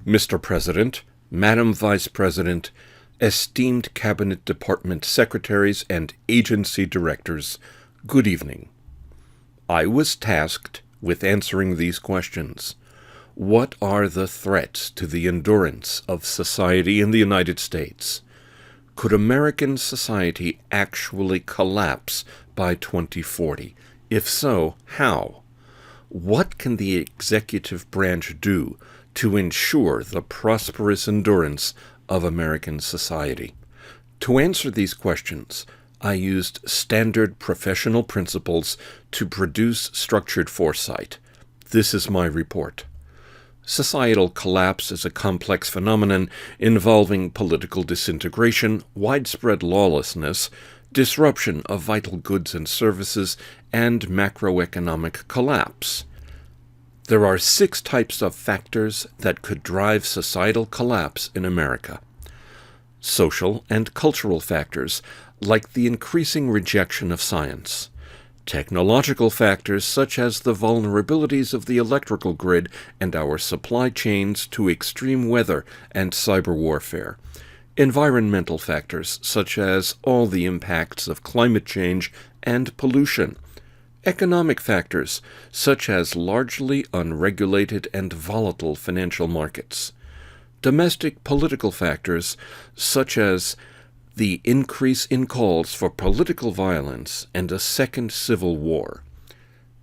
Mr. President, Madam Vice President, esteemed Cabinet Department Secretaries and Agency Directors, good evening. I was tasked with answering these questions. What are the threats to the endurance of society in the United States? Could American society actually collapse by 2040? If so, how? What can the executive branch do to ensure the prosperous endurance of American society? To answer these questions, I used standard professional principles to produce structured foresight. This is my report. Societal collapse is a complex phenomenon involving political disintegration, widespread lawlessness, disruption of vital goods and services, and macroeconomic collapse. There are 6 types of factors that could drive societal collapse in America. Social and cultural factors, like the increasing rejection of science. Technological factors such as the vulnerabilities of the electrical grid and our supply chains to extreme weather and cyber warfare. Environmental factors such as all the impacts of climate change and pollution. Economic factors such as largely unregulated and volatile financial markets. Domestic political factors such as the increase in calls for political violence and a second civil war.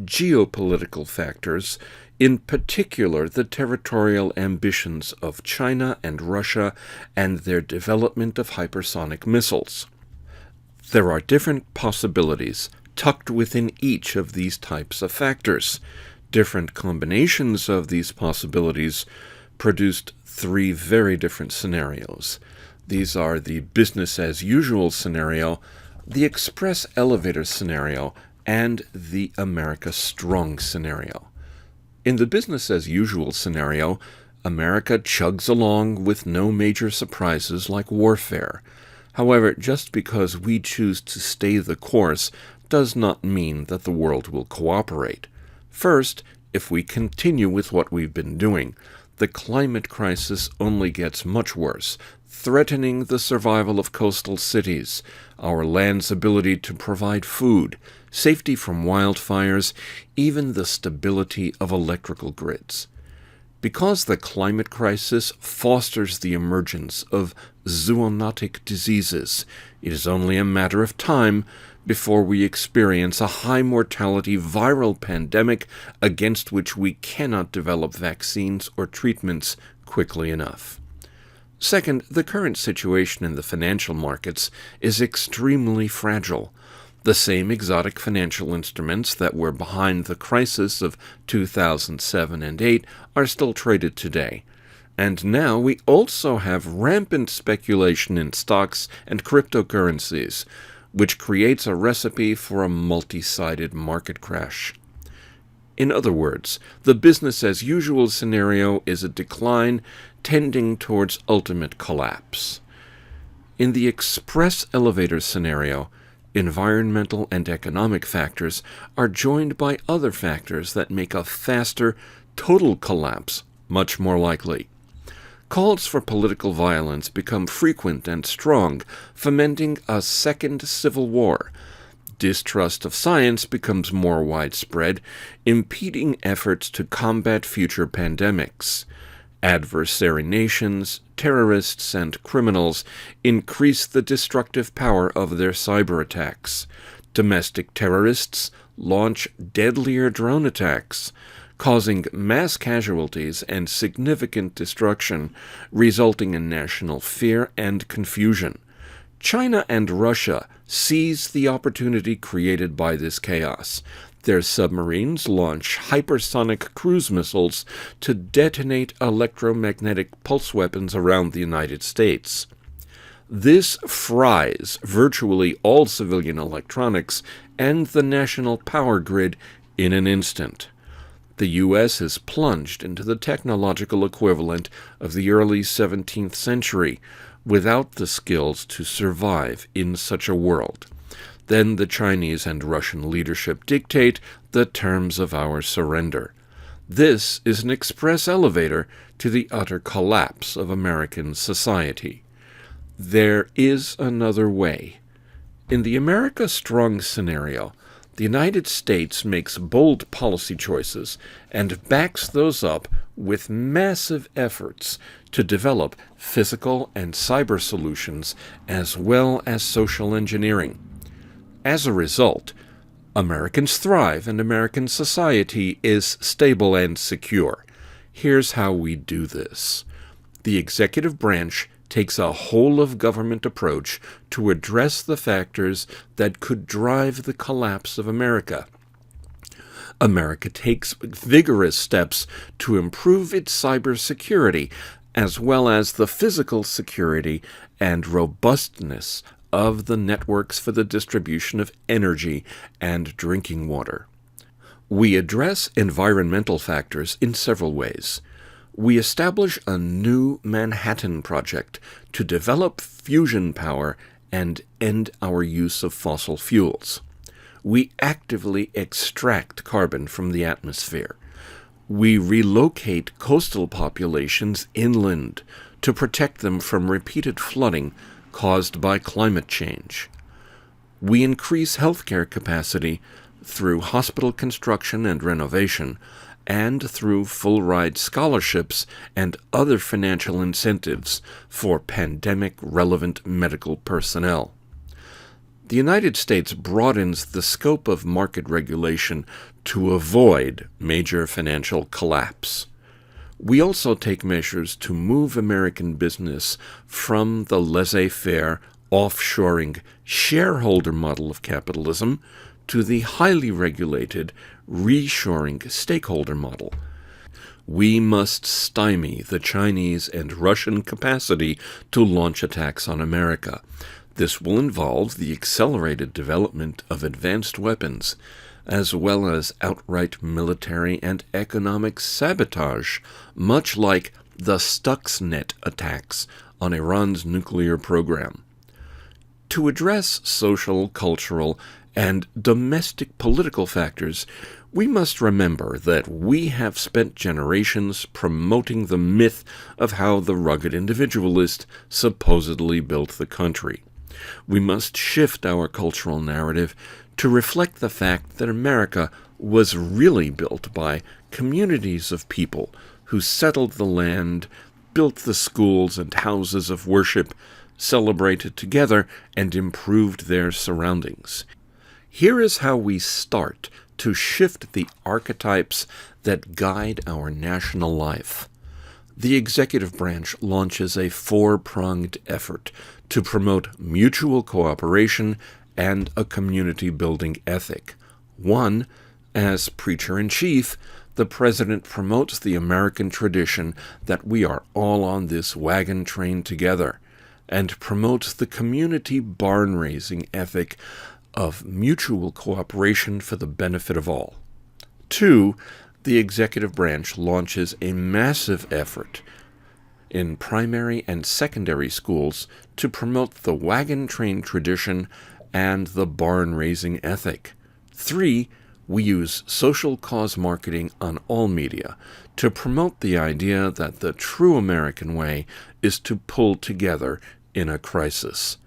Geopolitical factors, in particular the territorial ambitions of China and Russia and their development of hypersonic missiles. There are different possibilities tucked within each of these types of factors. Different combinations of these possibilities produced 3 very different scenarios. These are the business-as-usual scenario, the express elevator scenario, and the America Strong scenario. In the business-as-usual scenario, America chugs along with no major surprises like warfare. However, just because we choose to stay the course does not mean that the world will cooperate. First, if we continue with what we've been doing, the climate crisis only gets much worse, threatening the survival of coastal cities, our land's ability to provide food, safety from wildfires, even the stability of electrical grids. Because the climate crisis fosters the emergence of zoonotic diseases, it is only a matter of time before we experience a high-mortality viral pandemic against which we cannot develop vaccines or treatments quickly enough. Second, the current situation in the financial markets is extremely fragile. The same exotic financial instruments that were behind the crisis of 2007 and 8 are still traded today. And now we also have rampant speculation in stocks and cryptocurrencies, which creates a recipe for a multi-sided market crash. In other words, the business-as-usual scenario is a decline tending towards ultimate collapse. In the express elevator scenario, environmental and economic factors are joined by other factors that make a faster, total collapse much more likely. Calls for political violence become frequent and strong, fomenting a second civil war. Distrust of science becomes more widespread, impeding efforts to combat future pandemics. Adversary nations, terrorists, and criminals increase the destructive power of their cyber attacks. Domestic terrorists launch deadlier drone attacks, causing mass casualties and significant destruction, resulting in national fear and confusion. China and Russia seize the opportunity created by this chaos. Their submarines launch hypersonic cruise missiles to detonate electromagnetic pulse weapons around the United States. This fries virtually all civilian electronics and the national power grid in an instant. The U.S. has plunged into the technological equivalent of the early 17th century without the skills to survive in such a world. Then the Chinese and Russian leadership dictate the terms of our surrender. This is an express elevator to the utter collapse of American society. There is another way. In the America Strong scenario, the United States makes bold policy choices and backs those up with massive efforts to develop physical and cyber solutions as well as social engineering. As a result, Americans thrive and American society is stable and secure. Here's how we do this. The executive branch takes a whole-of-government approach to address the factors that could drive the collapse of America. America takes vigorous steps to improve its cybersecurity, as well as the physical security and robustness of the networks for the distribution of energy and drinking water. We address environmental factors in several ways. We establish a new Manhattan Project to develop fusion power and end our use of fossil fuels. We actively extract carbon from the atmosphere. We relocate coastal populations inland to protect them from repeated flooding caused by climate change. We increase healthcare capacity through hospital construction and renovation, and through full-ride scholarships and other financial incentives for pandemic-relevant medical personnel. The United States broadens the scope of market regulation to avoid major financial collapse. We also take measures to move American business from the laissez-faire, offshoring, shareholder model of capitalism to the highly regulated, reshoring stakeholder model. We must stymie the Chinese and Russian capacity to launch attacks on America. This will involve the accelerated development of advanced weapons, as well as outright military and economic sabotage, much like the Stuxnet attacks on Iran's nuclear program. To address social, cultural, and domestic political factors, we must remember that we have spent generations promoting the myth of how the rugged individualist supposedly built the country. We must shift our cultural narrative to reflect the fact that America was really built by communities of people who settled the land, built the schools and houses of worship, celebrated together, and improved their surroundings. Here is how we start to shift the archetypes that guide our national life. The executive branch launches a four-pronged effort to promote mutual cooperation and a community-building ethic. 1. As preacher-in-chief, the president promotes the American tradition that we are all on this wagon train together, and promotes the community barn-raising ethic of mutual cooperation for the benefit of all. 2. The executive branch launches a massive effort in primary and secondary schools to promote the wagon train tradition and the barn-raising ethic. 3. We use social cause marketing on all media to promote the idea that the true American way is to pull together in a crisis.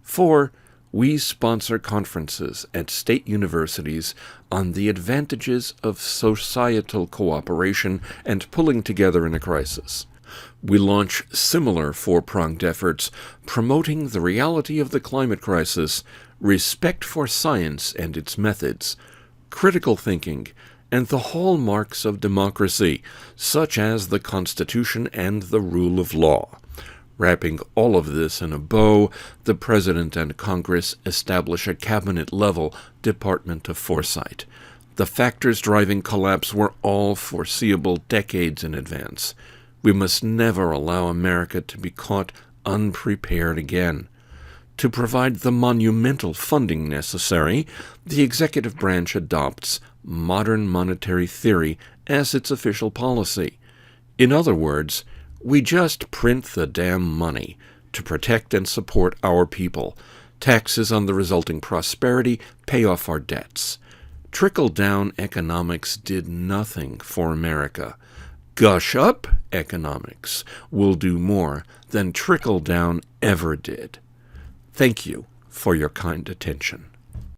4. We sponsor conferences at state universities on the advantages of societal cooperation and pulling together in a crisis. We launch similar four-pronged efforts promoting the reality of the climate crisis, respect for science and its methods, critical thinking, and the hallmarks of democracy, such as the Constitution and the rule of law. Wrapping all of this in a bow, the President and Congress establish a cabinet-level Department of Foresight. The factors driving collapse were all foreseeable decades in advance. We must never allow America to be caught unprepared again. To provide the monumental funding necessary, the executive branch adopts modern monetary theory as its official policy. In other words, we just print the damn money to protect and support our people. Taxes on the resulting prosperity pay off our debts. Trickle-down economics did nothing for America. Gush-up economics will do more than trickle-down ever did. Thank you for your kind attention.